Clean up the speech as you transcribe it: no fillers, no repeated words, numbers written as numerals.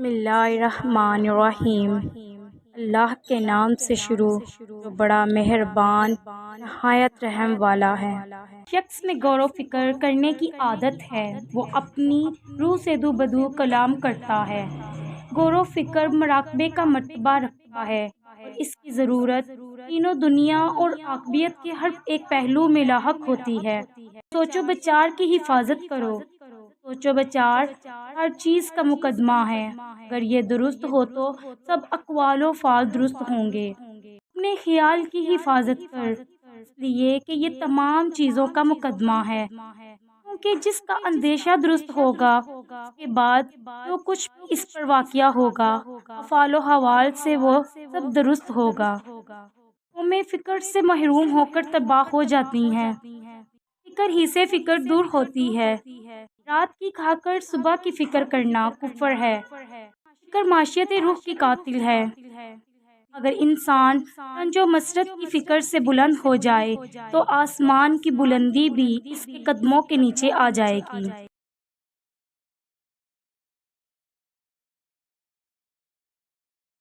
اللہ الرحمن الرحیم۔ اللہ کے نام سے شروع جو بڑا مہربان نہایت رحم والا ہے۔ شخص میں غور و فکر کرنے کی عادت ہے، وہ اپنی روح سے دو بدو کلام کرتا ہے۔ غور و فکر مراقبے کا مرتبہ رکھتا ہے اور اس کی ضرورت تینوں دنیا اور عاقبت کے ہر ایک پہلو میں لاحق ہوتی ہے۔ سوچو بچار کی حفاظت کرو۔ سوچو بچار ہر چیز کا مقدمہ ہے۔ اگر یہ درست ہو تو سب اقوال و افعال درست ہوں گے۔ اپنے خیال کی حفاظت کر، اس لیے کہ یہ تمام چیزوں کا مقدمہ ہے، کیونکہ جس کا اندیشہ درست ہوگا اس کے بعد جو کچھ بھی اس پر واقع ہوگا افعال و احوال سے وہ سب درست ہوگا۔ قومیں فکر سے محروم ہو کر تباہ ہو جاتی ہیں۔ فکر ہی سے فکر دور ہوتی ہے۔ رات کی کھا کر صبح کی فکر کرنا کفر ہے۔ فکر معیشت روح کی قاتل ہے۔ اگر انسان رنج و مسرت کی فکر سے بلند ہو جائے تو آسمان کی بلندی بھی اس کے قدموں کے نیچے آ جائے گی۔